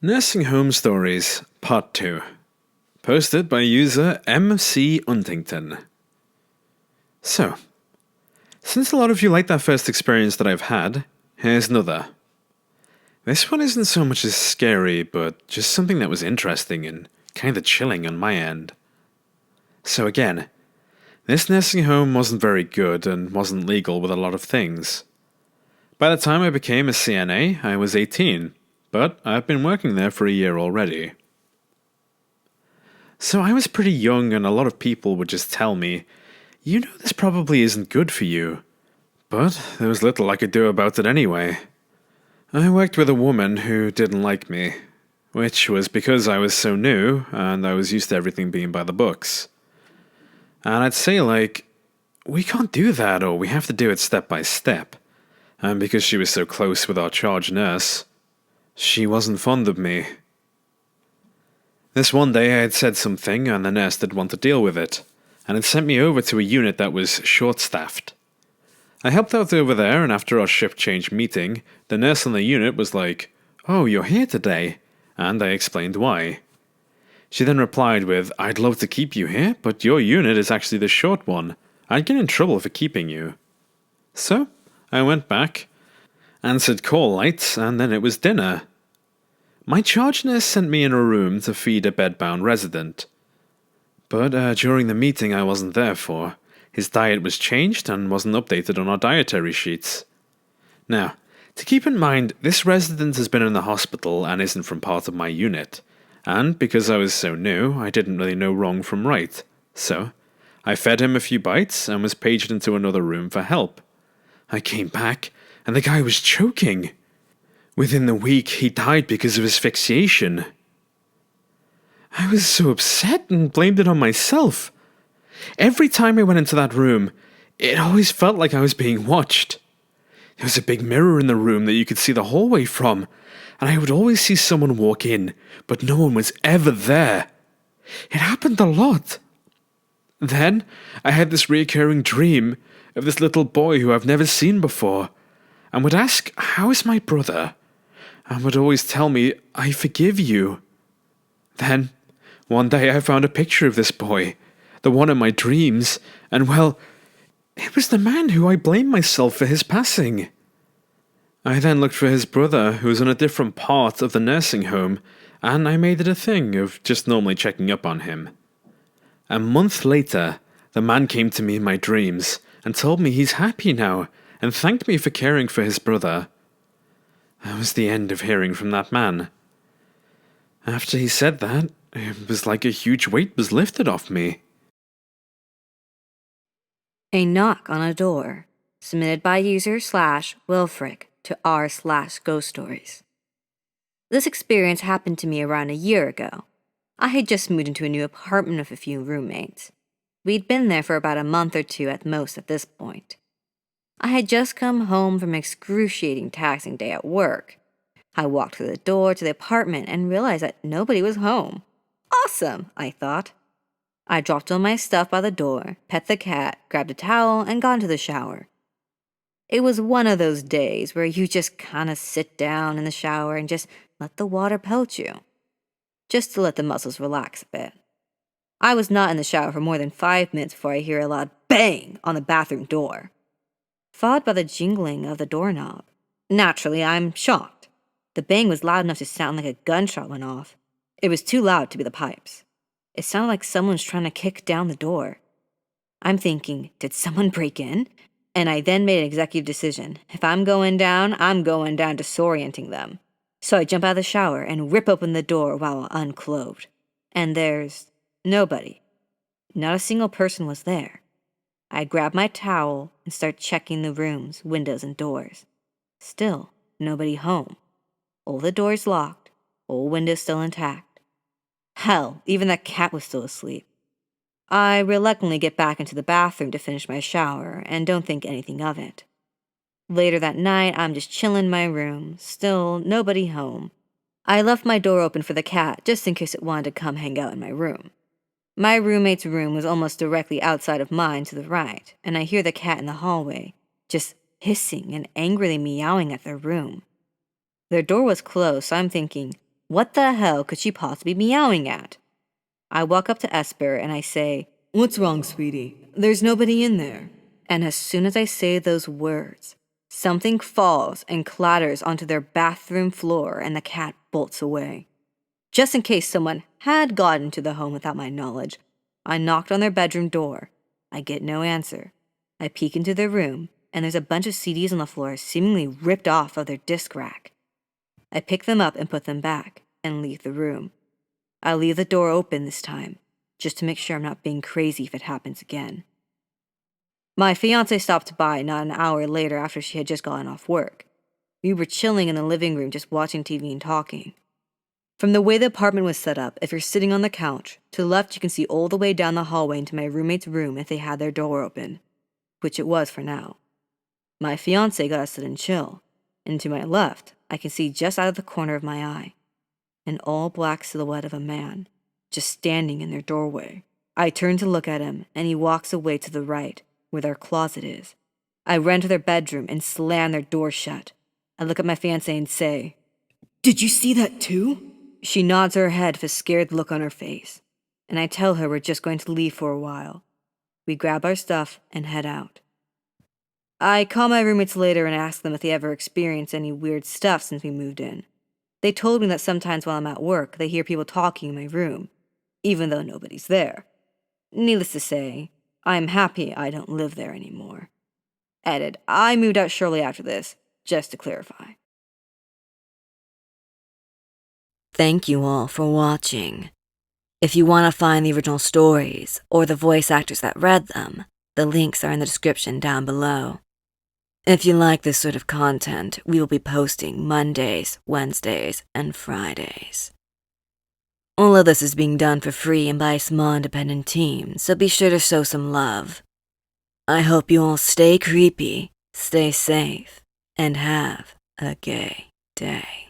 Nursing Home Stories, Part 2. Posted by user emmcuntington. So, since a lot of you like that first experience that I've had, here's another. This one isn't so much as scary, but just something that was interesting and kinda chilling on my end. So again, this nursing home wasn't very good and wasn't legal with a lot of things. By the time I became a CNA, I was 18. But I've been working there for a year already. So I was pretty young and a lot of people would just tell me, you know this probably isn't good for you. But there was little I could do about it anyway. I worked with a woman who didn't like me, which was because I was so new and I was used to everything being by the books. And I'd say we can't do that or we have to do it step by step. And because she was so close with our charge nurse, she wasn't fond of me. This one day I had said something and the nurse didn't want to deal with it, and had sent me over to a unit that was short-staffed. I helped out over there, and after our shift change meeting, the nurse on the unit was like, "Oh, you're here today," and I explained why. She then replied with, "I'd love to keep you here, but your unit is actually the short one. I'd get in trouble for keeping you." So, I went back, answered call lights, and then it was dinner. My charge nurse sent me in a room to feed a bedbound resident. But during the meeting I wasn't there for, his diet was changed and wasn't updated on our dietary sheets. Now, to keep in mind, this resident has been in the hospital and isn't from part of my unit, and because I was so new, I didn't really know wrong from right. So, I fed him a few bites and was paged into another room for help. I came back, and the guy was choking. Within the week, he died because of asphyxiation. I was so upset and blamed it on myself. Every time I went into that room, it always felt like I was being watched. There was a big mirror in the room that you could see the hallway from, and I would always see someone walk in, but no one was ever there. It happened a lot. Then, I had this recurring dream of this little boy who I've never seen before, and would ask, "How is my brother?" and would always tell me, "I forgive you." Then, one day I found a picture of this boy, the one in my dreams, and well, it was the man who I blamed myself for his passing. I then looked for his brother, who was in a different part of the nursing home, and I made it a thing of just normally checking up on him. A month later, the man came to me in my dreams, and told me he's happy now, and thanked me for caring for his brother. That was the end of hearing from that man. After he said that, it was like a huge weight was lifted off me. A knock on a door, submitted by user /Wilfrik to r/ghoststories. This experience happened to me around a year ago. I had just moved into a new apartment with a few roommates. We'd been there for about a month or two at most at this point. I had just come home from an excruciating taxing day at work. I walked through the door to the apartment and realized that nobody was home. Awesome, I thought. I dropped all my stuff by the door, pet the cat, grabbed a towel, and got into the shower. It was one of those days where you just kinda sit down in the shower and just let the water pelt you, just to let the muscles relax a bit. I was not in the shower for more than 5 minutes before I hear a loud bang on the bathroom door, followed by the jingling of the doorknob. Naturally, I'm shocked. The bang was loud enough to sound like a gunshot went off. It was too loud to be the pipes. It sounded like someone's trying to kick down the door. I'm thinking, did someone break in? And I then made an executive decision. If I'm going down disorienting them. So I jump out of the shower and rip open the door while unclothed. And there's nobody. Not a single person was there. I grab my towel and start checking the rooms, windows, and doors. Still, nobody home. All the doors locked, all windows still intact. Hell, even that cat was still asleep. I reluctantly get back into the bathroom to finish my shower and don't think anything of it. Later that night, I'm just chilling in my room, still nobody home. I left my door open for the cat just in case it wanted to come hang out in my room. My roommate's room was almost directly outside of mine to the right, and I hear the cat in the hallway, just hissing and angrily meowing at their room. Their door was closed, so I'm thinking, What the hell could she possibly be meowing at? I walk up to Esper and I say, "What's wrong, sweetie? There's nobody in there." And as soon as I say those words, something falls and clatters onto their bathroom floor and the cat bolts away. Just in case someone had gotten to the home without my knowledge, I knocked on their bedroom door. I get no answer. I peek into their room, and there's a bunch of CDs on the floor seemingly ripped off of their disc rack. I pick them up and put them back, and leave the room. I leave the door open this time, just to make sure I'm not being crazy if it happens again. My fiancé stopped by not an hour later after she had just gotten off work. We were chilling in the living room just watching TV and talking. From the way the apartment was set up, if you're sitting on the couch, to the left you can see all the way down the hallway into my roommate's room if they had their door open, which it was for now. My fiancé got to sit and chill, and to my left, I can see just out of the corner of my eye, an all-black silhouette of a man, just standing in their doorway. I turn to look at him, and he walks away to the right, where their closet is. I run to their bedroom and slam their door shut. I look at my fiancé and say, "Did you see that too?" She nods her head with a scared look on her face, and I tell her we're just going to leave for a while. We grab our stuff and head out. I call my roommates later and ask them if they ever experienced any weird stuff since we moved in. They told me that sometimes while I'm at work, they hear people talking in my room, even though nobody's there. Needless to say, I'm happy I don't live there anymore. Added, I moved out shortly after this, just to clarify. Thank you all for watching. If you want to find the original stories or the voice actors that read them, the links are in the description down below. If you like this sort of content, we will be posting Mondays, Wednesdays, and Fridays. All of this is being done for free and by a small independent team, so be sure to show some love. I hope you all stay creepy, stay safe, and have a gay day.